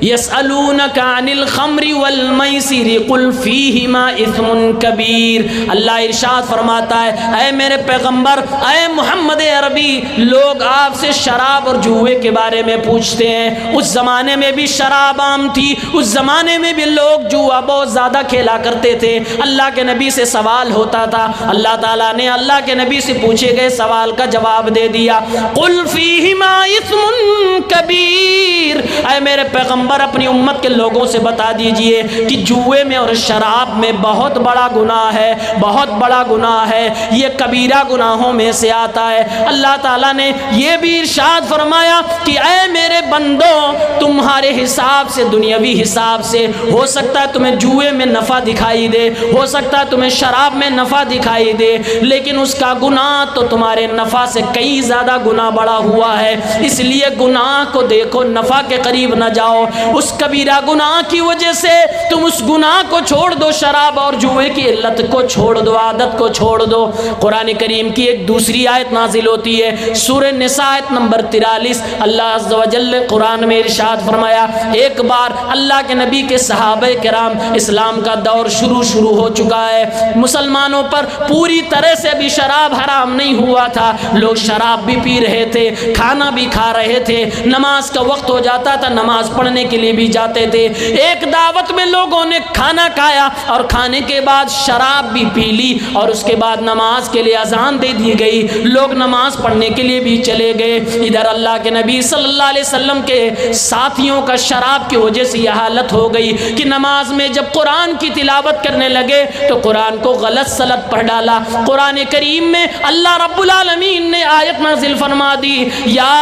یسألونک عن الخمر والمیسر قل فیہما اثم کبیر۔ اللہ ارشاد فرماتا ہے اے میرے پیغمبر، اے محمد عربی، لوگ آپ سے شراب اور جوئے کے بارے میں پوچھتے ہیں۔ اس زمانے میں بھی شراب عام تھی، اس زمانے میں بھی لوگ جوا بہت زیادہ کھیلا کرتے تھے۔ اللہ کے نبی سے سوال ہوتا تھا، اللہ تعالیٰ نے اللہ کے نبی سے پوچھے گئے سوال کا جواب دے دیا، قل فیہما اثم کبیر۔ اے میرے پیغمبر اپنی امت کے لوگوں سے بتا دیجئے کہ جوئے میں اور شراب میں بہت بڑا گناہ ہے، بہت بڑا گناہ ہے، یہ کبیرہ گناہوں میں سے آتا ہے۔ اللہ تعالیٰ نے یہ بھی ارشاد فرمایا کہ اے میرے بندوں، تمہارے حساب سے دنیاوی حساب سے ہو سکتا ہے تمہیں جوئے میں نفع دکھائی دے، ہو سکتا ہے تمہیں شراب میں نفع دکھائی دے، لیکن اس کا گناہ تو تمہارے نفع سے کئی زیادہ گناہ بڑا ہوا ہے۔ اس لیے گناہ کو دیکھو نفع کے قریب قریب نہ جاؤ. اس کبیرہ گناہ کی وجہ سے تم اس گناہ کو چھوڑ دو, شراب اور جوئے کی علت کو چھوڑ دو, عادت کو چھوڑ دو. قرآن کریم کی ایک دوسری آیت نازل ہوتی ہے, سورہ نساء آیت نمبر 43. اللہ عز و جل نے قرآن میں ارشاد فرمایا, ایک بار اللہ کے نبی کے صحابہ کرام, اسلام کا دور شروع ہو چکا ہے, مسلمانوں پر پوری طرح سے بھی شراب حرام نہیں ہوا تھا, لوگ شراب بھی پی رہے تھے, کھانا بھی کھا رہے تھے, نماز کا وقت ہو جاتا تھا نماز پڑھنے کے لیے بھی جاتے تھے. ایک دعوت میں لوگوں نے کھانا کھایا اور کھانے کے بعد شراب بھی پی لی, اور اس کے بعد نماز کے لیے اذان دے دی گئی, لوگ نماز پڑھنے کے لیے بھی چلے گئے. ادھر اللہ کے نبی صلی اللہ علیہ وسلم کے ساتھیوں کا شراب کی وجہ سے یہ حالت ہو گئی کہ نماز میں جب قرآن کی تلاوت کرنے لگے تو قرآن کو غلط سلط پڑھ ڈالا. قرآن کریم میں اللہ رب العالمین نے آیت نازل فرما دی, یا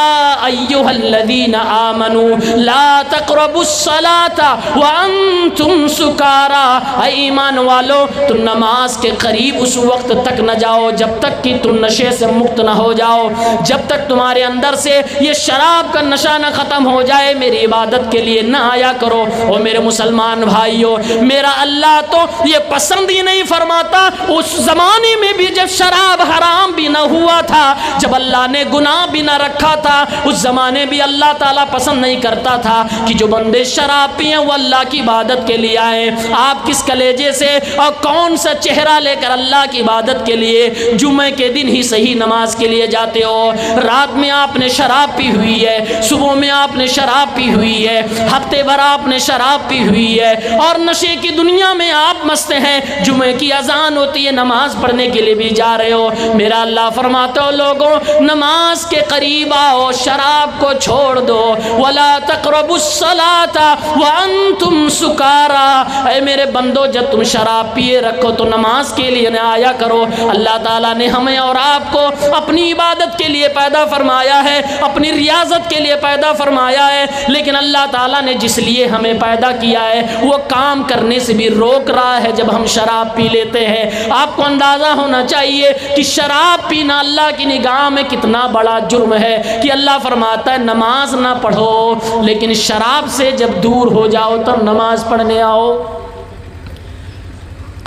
ایھا الذین آمنوا لا تقربوا الصلاۃ وانتم سکارا, اے ایمان والو تم نماز کے قریب اس وقت تک نہ جاؤ جب تک کہ تم نشے سے مکت نہ ہو جاؤ, جب تک تمہارے اندر سے یہ شراب کا نشہ نہ ختم ہو جائے میری عبادت کے لیے نہ آیا کرو. اور میرے مسلمان بھائیوں, میرا اللہ تو یہ پسند ہی نہیں فرماتا. اس زمانے میں بھی جب شراب حرام بھی نہ ہوا تھا, جب اللہ نے گناہ بھی نہ رکھا تھا, اس زمانے بھی اللہ تعالیٰ پسند نہیں کرتا تھا کہ جو بندے شراب پییں وہ اللہ کی عبادت کے لیے آئیں. آپ کس کلیجے سے اور کون سا چہرہ لے کر اللہ کی عبادت کے لیے جمعے کے دن ہی صحیح نماز کے لیے جاتے ہو؟ رات میں آپ نے شراب پی ہوئی ہے, صبح میں آپ نے شراب پی ہوئی ہے, ہفتے بھر آپ نے شراب پی ہوئی ہے, اور نشے کی دنیا میں آپ مست ہیں. جمعے کی اذان ہوتی ہے نماز پڑھنے کے لیے بھی جا رہے ہو. میرا اللہ فرماتا ہو لوگوں نماز کے قریب آؤ, شراب کو چھوڑ دو. ولا تقربوا الصلاۃ وانتم سکارا, اے میرے بندو جب تم شراب پیے رکھو تو نماز کے لیے نہ آیا کرو. اللہ تعالیٰ نے ہمیں اور آپ کو اپنی عبادت کے لیے پیدا فرمایا ہے, اپنی ریاضت کے لیے پیدا فرمایا ہے, لیکن اللہ تعالیٰ نے جس لیے ہمیں پیدا کیا ہے وہ کام کرنے سے بھی روک رہا ہے جب ہم شراب پی لیتے ہیں. آپ کو اندازہ ہونا چاہیے کہ شراب پینا اللہ کی نگاہ میں کتنا بڑا جرم ہے کہ اللہ فرماتا ہے نماز نہ پڑھو, لیکن شراب سے جب دور ہو جاؤ تب نماز پڑھنے آؤ.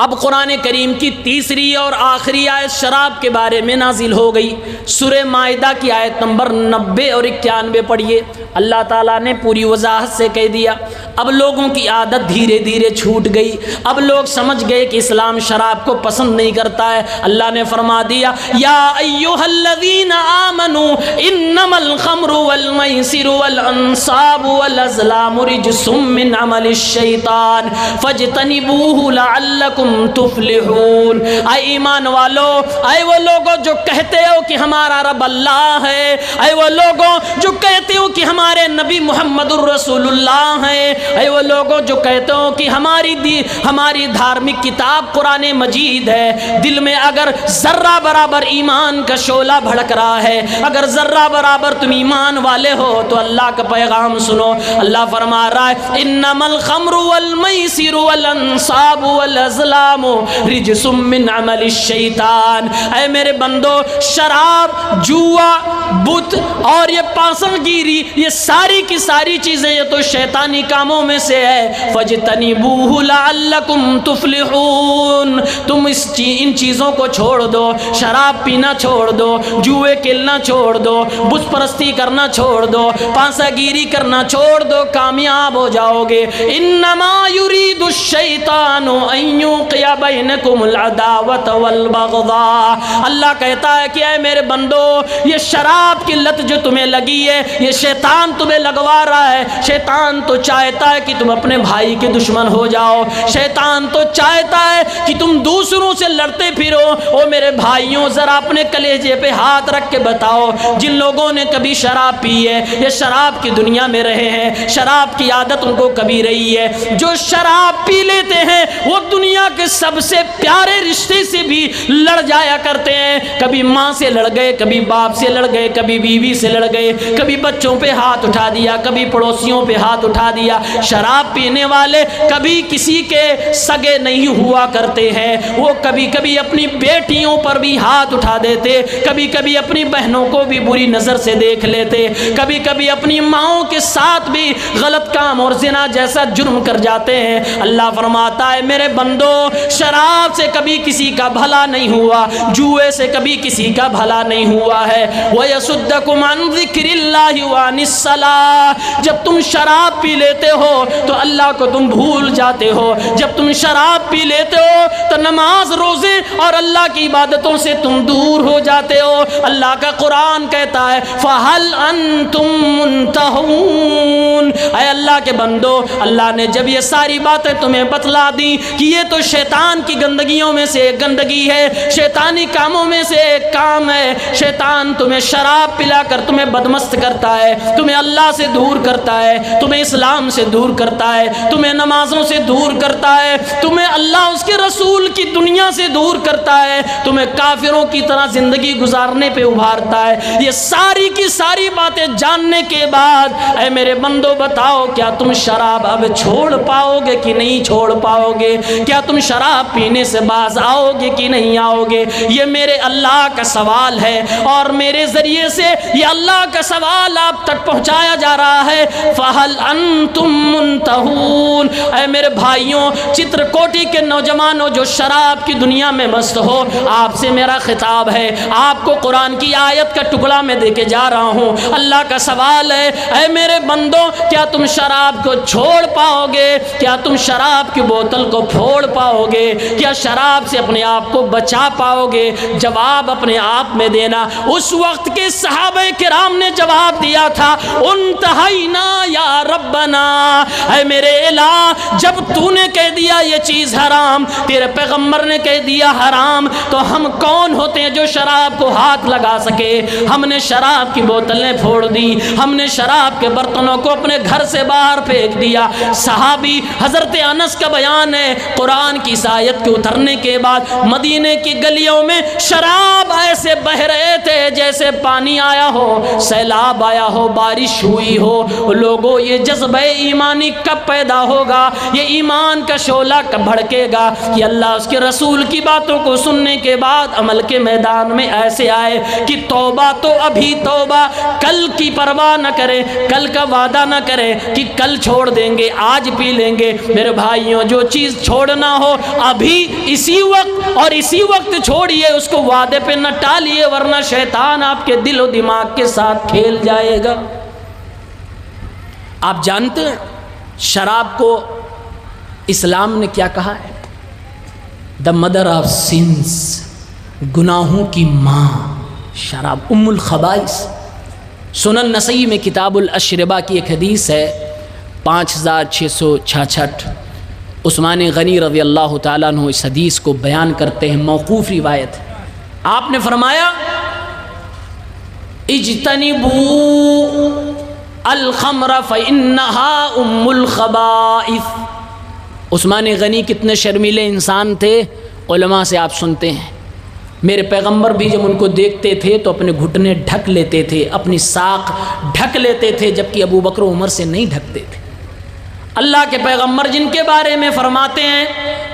اب قرآن کریم کی تیسری اور آخری آیت شراب کے بارے میں نازل ہو گئی. سورہ مائدہ کی آیت نمبر 90 اور 91 پڑھیے. اللہ تعالیٰ نے پوری وضاحت سے کہہ دیا. اب لوگوں کی عادت دھیرے دھیرے چھوٹ گئی, اب لوگ سمجھ گئے کہ اسلام شراب کو پسند نہیں کرتا ہے. اللہ نے فرما دیا, یا ایھا الذین آمنوا انما الخمر والمیسر والانصاب والازلام رجس من عمل الشیطان فاجتنبوہ لعلکم تفلحون. اے ایمان والو, اے وہ لوگوں جو کہتے ہو کہ ہمارا رب اللہ ہے, اے وہ لوگوں جو کہتے ہو کہ ہمارے نبی محمد الرسول اللہ ہیں, اے وہ لوگوں جو کہتے ہو کہ ہماری دھارمک کتاب قرآن مجید ہے, دل میں اگر ذرہ برابر ایمان کا شعلہ بھڑک رہا ہے, اگر ذرہ برابر تم ایمان والے ہو تو اللہ کا پیغام سنو. اللہ فرما رہا ہے انما الخمر والمیسر والانصاب والازلام رجس من عمل الشیطان. اے میرے بندو, شراب, جوا, بت اور یہ پاسن گیری, یہ ساری کی ساری چیزیں یہ تو شیطانی کاموں میں سے ہے. فاجتنبوہ لعلکم تفلحون. تم ان چیزوں کو چھوڑ دو, شراب پینا چھوڑ دو, جوئے کھیلنا چھوڑ دو, بت پرستی کرنا چھوڑ دو, پاسا گیری کرنا چھوڑ دو, کامیاب ہو جاؤ گے. انما یرید الشیطان ان یوقع بینکم العداوۃ والبغضاء. اللہ کہتا ہے کہ اے میرے بندو, یہ شراب کی لت جو تمہیں لگی ہے یہ شیطان تمہیں لگوا رہا ہے. شیطان تو چاہتا ہے کہ تم اپنے بھائی کے دشمن ہو جاؤ, شیطان تو چاہتا ہے کہ تم دوسروں سے لڑتے پھرو. او میرے بھائیوں, ذرا اپنے کلیجے پہ ہاتھ رکھ کے بتاؤ, جن لوگوں نے کبھی شراب پی ہے, یہ شراب کی دنیا میں رہے ہیں, شراب کی عادت ان کو کبھی رہی ہے, جو شراب پی لیتے ہیں وہ دنیا کے سب سے پیارے رشتے سے بھی لڑ جایا کرتے ہیں. کبھی ماں سے لڑ گئے, کبھی باپ سے لڑ گئے, کبھی بیوی سے لڑ گئے, کبھی بچوں پہ ہاتھ اٹھا دیا, کبھی پڑوسیوں پہ ہاتھ اٹھا دیا, شراب پینے والے کبھی کسی کے سگے نہیں ہوا کرتے ہیں، وہ کبھی کبھی اپنی بیٹیوں پر بھی ہاتھ اٹھا دیتے، کبھی کبھی اپنی بہنوں کو بھی بری نظر سے دیکھ لیتے، کبھی کبھی اپنی ماؤں کے ساتھ بھی غلط کام اور زنا جیسا جرم کر جاتے ہیں۔ اللہ فرماتا ہے میرے بندو، شراب سے کبھی کسی کا بھلا نہیں ہوا، جوئے سے کبھی کسی کا بھلا نہیں ہوا ہے۔ وَيَصُدَّكُمْ عَنْ ذِكْرِ اللَّهِ وَعَنِ الصَّلَاةِ، جب تم شراب پی لیتے ہو تو اللہ کو تم بھول جاتے ہو، جب تم شراب پی لیتے ہو تو نماز روزے اور اللہ کی عبادتوں سے تم دور ہو جاتے ہو۔ اللہ کا قرآن کہتا ہے فَهَلْ أَنْتُمْ مُنْتَهُونَ، اے اللہ کے بندو، اللہ نے جب یہ ساری باتیں تمہیں بتلا دی کہ یہ تو شیطان کی گندگیوں میں سے ایک گندگی ہے، شیطانی کاموں میں سے ایک کام ہے، شیطان تمہیں شراب پلا کر تمہیں بدمست کرتا ہے، تمہیں اللہ سے دور کرتا ہے، تمہیں اسلام سے دور کرتا ہے، تمہیں نمازوں سے دور کرتا ہے، تمہیں اللہ اس کے رسول کی دنیا سے دور کرتا ہے، تمہیں کافروں کی طرح زندگی گزارنے پہ ابھارتا ہے۔ یہ ساری کی ساری باتیں جاننے کے بعد اے میرے بندو بتاؤ، کیا تم شراب اب چھوڑ پاؤ گے کہ نہیں چھوڑ پاؤ گے؟ کیا تم شراب پینے سے باز آؤ گے کہ نہیں آؤ گے؟ یہ میرے اللہ کا سوال ہے، اور میرے ذریعے سے یہ اللہ کا سوال آپ تک پہنچایا جا رہا ہے۔ فَهَلْ أَنْتُمْ مُنْتَهُونَ، اے میرے بھائیوں، چترکوٹی کے نوجوانوں جو شراب کی دنیا میں مست ہو، آپ سے میرا خطاب ہے، آپ کو قرآن کی آیت کا ٹکڑا میں دے کے جا رہا ہوں۔ اللہ کا سوال ہے اے میرے بندوں، کیا تم شراب کو چھوڑ پاؤ گے؟ کیا تم شراب کی بوتل کو پھوڑ پاؤ گے؟ کیا شراب سے اپنے آپ کو بچا پاؤ گے؟ جواب اپنے آپ میں دینا۔ اس وقت کے صحابہ کرام نے جواب دیا تھا انتہینا یا ربنا، اے میرے الہ، جب تو نے کہہ دیا یہ چیز حرام، تیرے پیغمبر نے کہہ دیا حرام، تو ہم کون ہوتے ہیں جو شراب کو ہاتھ لگا سکے؟ ہم نے شراب کی بوتلیں پھوڑ دی، ہم نے شراب کے برتنوں کو اپنے گھر سے باہر پھینک دیا۔ صحابی حضرت انس کا بیان ہے، قرآن کی اس آیت کے اترنے کے بعد مدینے کی گلیوں میں شراب ایسے بہ رہے تھے جیسے پانی آیا ہو، سیلاب آیا ہو، بارش ہوئی ہو۔ لوگوں، یہ جذبہ ایمانی کب پیدا ہوگا؟ یہ ایمان کا شعلہ کب بھڑکے گا کہ اللہ اس کے رسول کی باتوں کو سننے کے بعد عمل کے میدان میں ایسے آئے کہ توبہ تو ابھی توبہ، کل کی پرواہ نہ کرے، کل کا وعدہ نہ کرے کہ کل چھوڑ دیں گے، آج پی لیں گے۔ میرے بھائیوں، جو چیز چھوڑنا ہو ابھی اسی وقت اور اسی وقت چھوڑیے، اس کو وعدے پہ نہ ٹالیے، ورنہ شیطان آپ کے دل و دماغ کے ساتھ کھیل جائے گا۔ آپ جانتے ہیں شراب کو اسلام نے کیا کہا ہے؟ دا مدر آف سنس، گناہوں کی ماں شراب، ام الخبائث۔ سنن نسائی میں کتاب الاشربہ کی ایک حدیث ہے 5666، عثمان غنی رضی اللہ تعالیٰ عنہ اس حدیث کو بیان کرتے ہیں، موقوف روایت ہے۔ آپ نے فرمایا اجتنبوا الخمر فإنها ام الخبائث۔ عثمان غنی کتنے شرمیلے انسان تھے، علماء سے آپ سنتے ہیں، میرے پیغمبر بھی جب ان کو دیکھتے تھے تو اپنے گھٹنے ڈھک لیتے تھے، اپنی ساق ڈھک لیتے تھے، جبکہ ابو بکر و عمر سے نہیں ڈھکتے تھے۔ اللہ کے پیغمبر جن کے بارے میں فرماتے ہیں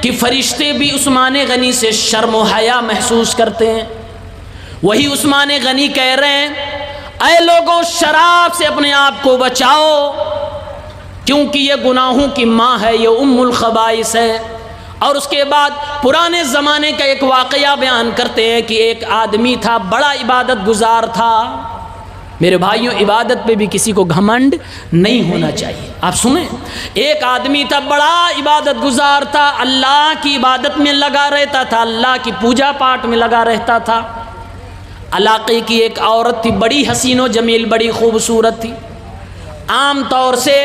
کہ فرشتے بھی عثمان غنی سے شرم و حیا محسوس کرتے ہیں، وہی عثمان غنی کہہ رہے ہیں اے لوگوں، شراب سے اپنے آپ کو بچاؤ، کیونکہ یہ گناہوں کی ماں ہے، یہ ام الخبائث ہے۔ اور اس کے بعد پرانے زمانے کا ایک واقعہ بیان کرتے ہیں کہ ایک آدمی تھا، بڑا عبادت گزار تھا۔ میرے بھائیوں، عبادت پہ بھی کسی کو گھمنڈ نہیں ہونا چاہیے۔ آپ سنیں، ایک آدمی تھا، بڑا عبادت گزار تھا، اللہ کی عبادت میں لگا رہتا تھا، اللہ کی پوجا پاٹ میں لگا رہتا تھا۔ علاقے کی ایک عورت تھی، بڑی حسین و جمیل، بڑی خوبصورت تھی۔ عام طور سے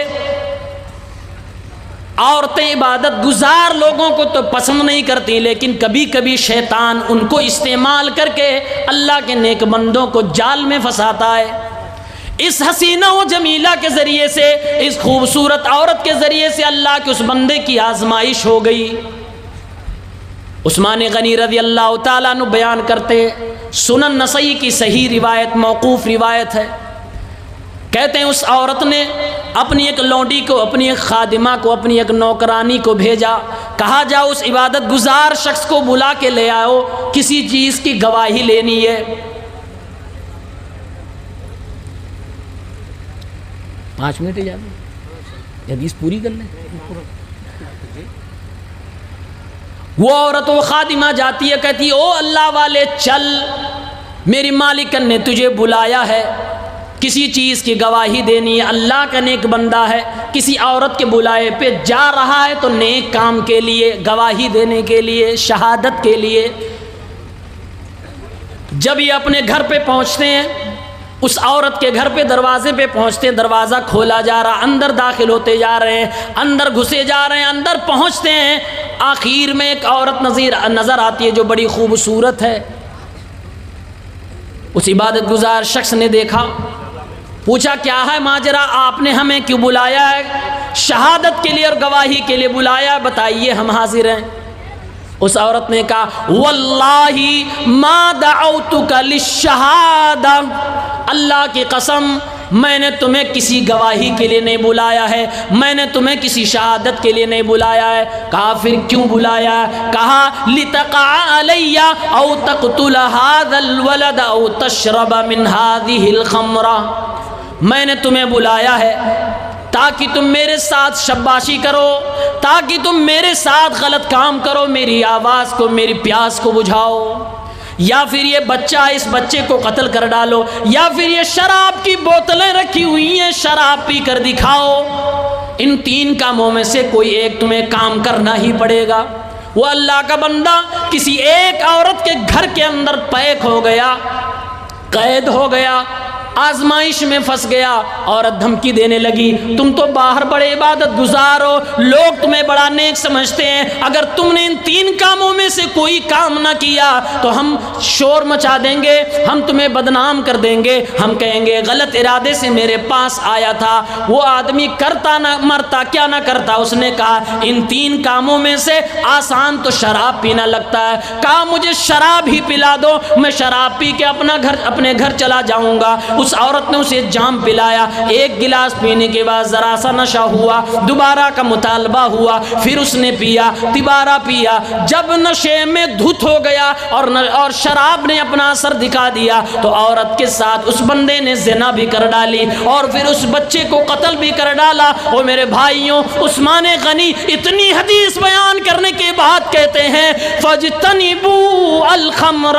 عورتیں عبادت گزار لوگوں کو تو پسند نہیں کرتی، لیکن کبھی کبھی شیطان ان کو استعمال کر کے اللہ کے نیک بندوں کو جال میں پھنساتا ہے۔ اس حسینہ و جمیلہ کے ذریعے سے، اس خوبصورت عورت کے ذریعے سے اللہ کے اس بندے کی آزمائش ہو گئی۔ عثمان غنی رضی اللہ تعالیٰ عنہ بیان کرتے، سنن نسائی کی صحیح روایت، موقوف روایت ہے، کہتے ہیں اس عورت نے اپنی ایک لونڈی کو، اپنی ایک خادمہ کو، اپنی ایک نوکرانی کو بھیجا، کہا جاؤ اس عبادت گزار شخص کو بلا کے لے آؤ، کسی چیز کی گواہی لینی ہے۔ 5 منٹ اجازت، حدیث پوری کر لیں۔ وہ عورت و خادمہ جاتی ہے، کہتی او اللہ والے چل، میری مالکن نے تجھے بلایا ہے، کسی چیز کی گواہی دینی ہے، اللہ کا نیک بندہ ہے، کسی عورت کے بلائے پہ جا رہا ہے تو نیک کام کے لیے، گواہی دینے کے لیے، شہادت کے لیے۔ جب یہ اپنے گھر پہ پہنچتے ہیں، اس عورت کے گھر پہ دروازے پہ پہنچتے ہیں، دروازہ کھولا جا رہا، اندر داخل ہوتے جا رہے ہیں، اندر گھسے جا رہے ہیں، اندر پہنچتے ہیں، آخر میں ایک عورت نظر آتی ہے جو بڑی خوبصورت ہے۔ اس عبادت گزار شخص نے دیکھا، پوچھا کیا ہے ماجرا، آپ نے ہمیں کیوں بلایا ہے؟ شہادت کے لیے اور گواہی کے لیے بلایا، بتائیے ہم حاضر ہیں۔ اس عورت نے کہا واللہ ما دعوتک للشہادہ، اللہ کی قسم میں نے تمہیں کسی گواہی کے لیے نہیں بلایا ہے، میں نے تمہیں کسی شہادت کے لیے نہیں بلایا ہے۔ کہا پھر کیوں بلایا ہے؟ کہا لتقع علی او تقتل هذا الولد او تشرب من هذه الخمر، میں نے تمہیں بلایا ہے تاکہ تم میرے ساتھ شباشی کرو، تاکہ تم میرے ساتھ غلط کام کرو، میری آواز کو، میری پیاس کو بجھاؤ، یا پھر یہ بچہ، اس بچے کو قتل کر ڈالو، یا پھر یہ شراب کی بوتلیں رکھی ہوئی ہیں، شراب پی کر دکھاؤ۔ ان 3 کاموں میں سے کوئی ایک تمہیں کام کرنا ہی پڑے گا۔ وہ اللہ کا بندہ کسی ایک عورت کے گھر کے اندر پیک ہو گیا، قید ہو گیا، آزمائش میں پھنس گیا۔ عورت دھمکی دینے لگی، تم تو باہر بڑے عبادت گزار ہو، لوگ تمہیں بڑا نیک سمجھتے ہیں، اگر تم نے ان 3 کاموں میں سے کوئی کام نہ کیا تو ہم شور مچا دیں گے، ہم تمہیں بدنام کر دیں گے، ہم کہیں گے غلط ارادے سے میرے پاس آیا تھا۔ وہ آدمی کرتا نہ مرتا، کیا نہ کرتا؟ اس نے کہا ان 3 کاموں میں سے آسان تو شراب پینا لگتا ہے۔ کہا مجھے شراب ہی پلا دو، میں شراب پی کے اپنے گھر چلا جاؤں گا۔ اس عورت نے اسے جام پلایا، 1 گلاس پینے کے بعد ذرا سا نشہ ہوا، دوبارہ کا مطالبہ ہوا، پھر اس نے پیا، دوبارہ پیا، جب نشے میں دھت ہو گیا اور شراب نے اپنا اثر دکھا دیا تو عورت کے ساتھ اس بندے نے زنا بھی کر ڈالی اور پھر اس بچے کو قتل بھی کر ڈالا۔ اور میرے بھائیوں، عثمان غنی اتنی حدیث بیان کرنے کے بعد کہتے ہیں فَاجْتَنِبُوا الْخَمْرَ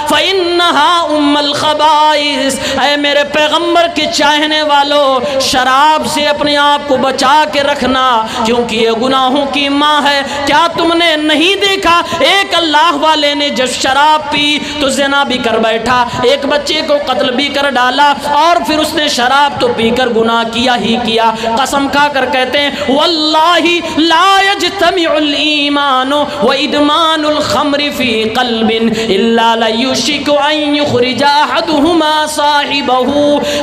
فَإِنَّهَا أُمَّ الْخَبَائِثِ، اے میرے پیغمبر کے چاہنے والوں، شراب سے اپنے آپ کو بچا کے رکھنا، کیونکہ یہ گناہوں کی ماں ہے۔ کیا تم نے نہیں دیکھا ایک اللہ والے نے جب شراب پی تو زنا بھی کر بیٹھا، ایک بچے کو قتل بھی کر ڈالا، اور پھر اس نے شراب تو پی کر گناہ کیا ہی کیا۔ قسم کھا کر کہتے ہیں واللہ لا یجتمع الایمان وادمان الخمر فی قلب الا لیشک ان یخرج احدہما صاحبہ۔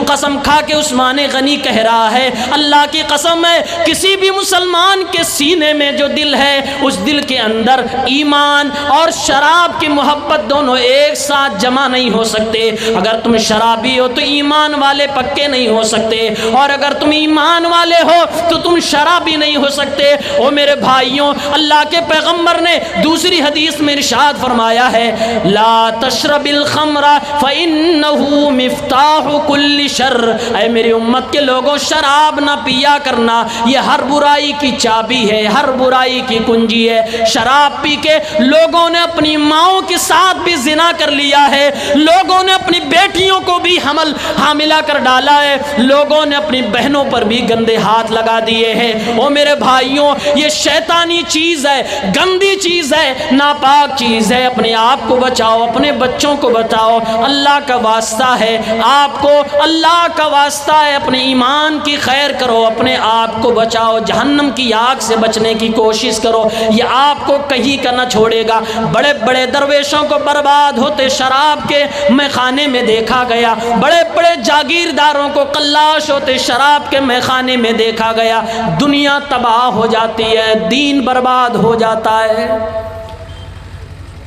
قسم کھا کے عثمان غنی کہہ رہا ہے، اللہ کی قسم ہے، کسی بھی مسلمان کے سینے میں جو دل ہے، اس دل کے اندر ایمان اور شراب کی محبت دونوں ایک ساتھ جمع نہیں ہو سکتے۔ اگر تم شرابی ہو تو ایمان والے پکے نہیں ہو سکتے، اور اگر تم ایمان والے ہو تو تم شرابی نہیں ہو سکتے۔ او میرے بھائیوں، اللہ کے پیغمبر نے دوسری حدیث میں ارشاد فرمایا ہے لا تشرب الخمر فإنه مفتاح کل شر، اے میری امت کے لوگوں، شراب نہ پیا کرنا، یہ ہر برائی کی چابی ہے، ہر برائی کی کنجی ہے۔ شراب پی کے لوگوں نے اپنی ماؤں کے ساتھ بھی زنا کر لیا ہے، لوگوں نے اپنی بیٹیوں کو بھی حاملہ کر ڈالا ہے، لوگوں نے اپنی بہنوں پر بھی گندے ہاتھ لگا دیے ہیں۔ او میرے بھائیوں، یہ شیطانی چیز ہے، گندی چیز ہے، ناپاک چیز ہے۔ اپنے آپ کو بچاؤ، اپنے بچوں کو بچاؤ، اللہ کا واسطہ ہے آپ کو، اللہ کا واسطہ ہے، اپنے ایمان کی خیر کرو، اپنے آپ کو بچاؤ، جہنم کی آگ سے بچنے کی کوشش کرو، یہ آپ کو کہیں کا نہ چھوڑے گا۔ بڑے بڑے درویشوں کو برباد ہوتے شراب کے میخانے میں دیکھا گیا، بڑے بڑے جاگیرداروں کو قلاش ہوتے شراب کے میخانے میں دیکھا گیا۔ دنیا تباہ ہو جاتی ہے، دین برباد ہو جاتا ہے۔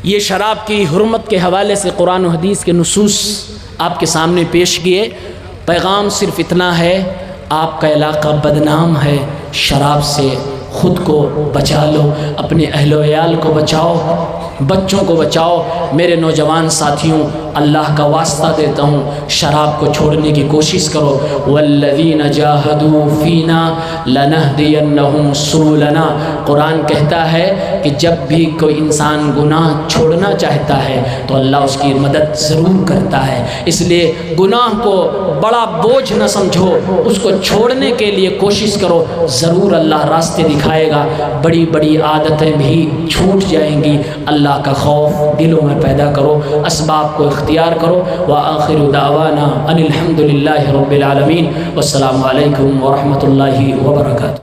یہ شراب کی حرمت کے حوالے سے قرآن و حدیث کے نصوص آپ کے سامنے پیش کیے۔ پیغام صرف اتنا ہے، آپ کا علاقہ بدنام ہے، شراب سے خود کو بچا لو، اپنے اہل و عیال کو بچاؤ، بچوں کو بچاؤ۔ میرے نوجوان ساتھیوں، اللہ کا واسطہ دیتا ہوں، شراب کو چھوڑنے کی کوشش کرو۔ والذین جاہدوا فینا لنہدینہم سبلنا۔ قرآن کہتا ہے کہ جب بھی کوئی انسان گناہ چھوڑنا چاہتا ہے تو اللہ اس کی مدد ضرور کرتا ہے۔ اس لیے گناہ کو بڑا بوجھ نہ سمجھو، اس کو چھوڑنے کے لیے کوشش کرو، ضرور اللہ راستے دکھائے گا۔ بڑی بڑی عادتیں بھی چھوٹ جائیں گی۔ اللہ کا خوف دلوں میں پیدا کرو، اسباب کو اختیار کرو۔ وآخر دعوانا ان الحمد للہ رب العالمین، والسلام علیکم ورحمۃ اللہ وبرکاتہ۔